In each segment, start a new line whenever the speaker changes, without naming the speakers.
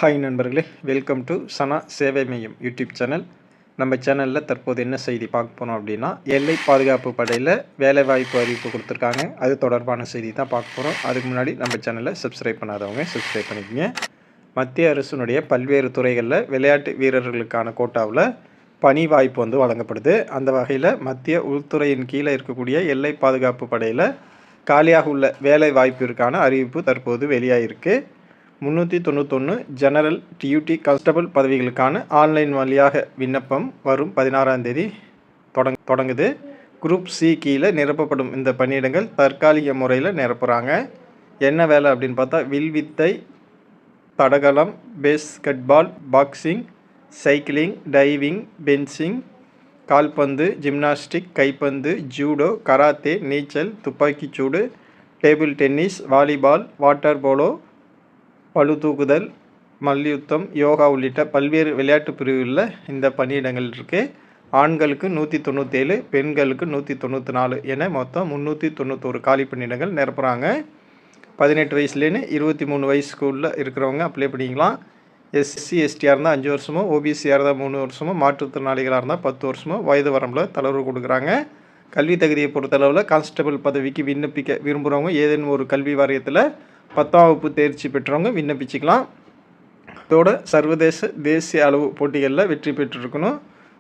Hi நண்பர்களே, welcome to சனா சேவை மையம் யூடியூப் சேனல். நம்ம சேனலில் தற்போது என்ன செய்தி பார்க்க போகிறோம் அப்படின்னா, எல்லை பாதுகாப்பு படையில் வேலைவாய்ப்பு அறிவிப்பு கொடுத்துருக்காங்க. அது தொடர்பான செய்தி தான் பார்க்க போகிறோம். அதுக்கு முன்னாடி நம்ம சேனலை சப்ஸ்கிரைப் பண்ணாதவங்க சப்ஸ்கிரைப் பண்ணிக்கோங்க. மத்திய அரசினுடைய பல்வேறு துறைகளில் விளையாட்டு வீரர்களுக்கான கோட்டாவில் பணி வாய்ப்பு வழங்கப்படுது. அந்த வகையில் மத்திய உள்துறையின் கீழே இருக்கக்கூடிய எல்லை பாதுகாப்பு படையில் காலியாக உள்ள வேலை வாய்ப்பிற்கான அறிவிப்பு தற்போது வெளியாகிருக்கு. 391 ஜெனரல் டியூட்டி கான்ஸ்டபிள் பதவிகளுக்கான ஆன்லைன் வழியாக விண்ணப்பம் வரும் 16ஆம் தேதி தொடங்குது. குரூப் சி கீழே நிரப்பப்படும் இந்த பணியிடங்கள் தற்காலிக முறையில் நிரப்புகிறாங்க. என்ன வேலை அப்படின்னு பார்த்தா, வில்வித்தை, தடகளம், basketball, boxing, cycling, diving, fencing, கால்பந்து, ஜிம்னாஸ்டிக், கைப்பந்து, ஜூடோ, கராத்தே, நீச்சல், துப்பாக்கிச்சூடு, table tennis, volleyball, water polo, பளு தூக்குதல், மல்யுத்தம், யோகா உள்ளிட்ட பல்வேறு விளையாட்டு பிரிவுகளில் இந்த பணியிடங்கள் இருக்குது. ஆண்களுக்கு 197, பெண்களுக்கு 194 என மொத்தம் 391 காலி பணியிடங்கள் நிரப்புகிறாங்க. 18 வயசுலேன்னு 23 வயசுக்குள்ளே இருக்கிறவங்க அப்ளை பண்ணிக்கலாம். எஸ்சி எஸ்டியாக இருந்தால் 5 வருஷமோ, ஓபிசியாக இருந்தால் 3 வருஷமோ, மாற்றுத்திறனாளிகளாக இருந்தால் 10 வருஷமோ வயது வரம்பில் தளர்வு கொடுக்குறாங்க. கல்வி தகுதியை பொறுத்தளவில் கான்ஸ்டபிள் பதவிக்கு விண்ணப்பிக்க விரும்புகிறவங்க ஏதேனும் ஒரு கல்வி வாரியத்தில் 10ஆம் வகுப்பு தேர்ச்சி பெற்றவங்க விண்ணப்பிச்சுக்கலாம். இதோட சர்வதேச தேசிய அளவு போட்டிகளில் வெற்றி பெற்றிருக்கணும்.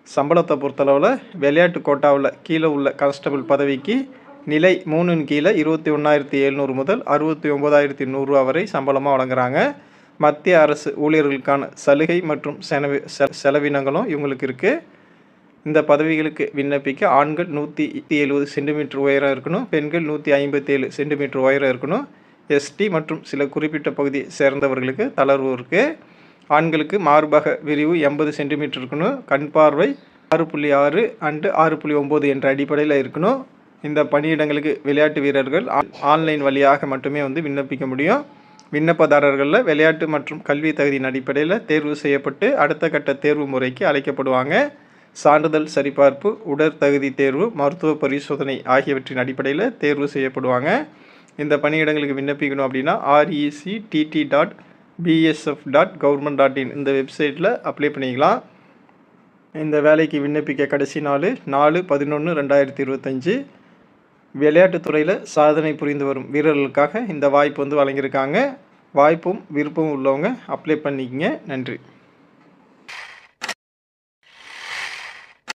சம்பளத்தை பொறுத்தளவில் விளையாட்டு கோட்டாவில் கீழே உள்ள கான்ஸ்டபிள் பதவிக்கு நிலை 3ன் கீழே 21,700 முதல் 69,100 வரை சம்பளமாக வழங்குறாங்க. மத்திய அரசு ஊழியர்களுக்கான சலுகை மற்றும் செலவினங்களும் இவங்களுக்கு இருக்குது. இந்த பதவிகளுக்கு விண்ணப்பிக்க ஆண்கள் 170 சென்டிமீட்டர் உயரம் இருக்கணும், பெண்கள் 157 சென்டிமீட்டர் உயரம் இருக்கணும். எஸ்டி மற்றும் சில குறிப்பிட்ட பகுதியை சேர்ந்தவர்களுக்கு தளர்வு இருக்குது. ஆண்களுக்கு மார்பக விரிவு 80 சென்டிமீட்டர் இருக்கணும், கண் பார்வை 6.6 அண்டு 6.9 என்ற அடிப்படையில் இருக்கணும். இந்த பணியிடங்களுக்கு விளையாட்டு வீரர்கள் ஆன்லைன் வழியாக மட்டுமே விண்ணப்பிக்க முடியும். விண்ணப்பதாரர்களில் விளையாட்டு மற்றும் கல்வி தகுதியின் அடிப்படையில் தேர்வு செய்யப்பட்டு அடுத்த கட்ட தேர்வு முறைக்கு அழைக்கப்படுவாங்க. சான்றிதழ் சரிபார்ப்பு, உடற்தகுதி தேர்வு, மருத்துவ பரிசோதனை ஆகியவற்றின் அடிப்படையில் தேர்வு செய்யப்படுவாங்க. இந்த பணியிடங்களுக்கு விண்ணப்பிக்கணும் அப்படின்னா rec.bsf.government.in இந்த வெப்சைட்டில் அப்ளை பண்ணிக்கலாம். இந்த வேலைக்கு விண்ணப்பிக்க கடைசி நாள் 4/11/2025. விளையாட்டுத்துறையில் சாதனை புரிந்து வரும் வீரர்களுக்காக இந்த வாய்ப்பு வழங்கியிருக்காங்க. வாய்ப்பும் விருப்பமும் உள்ளவங்க அப்ளை பண்ணிக்கங்க. நன்றி.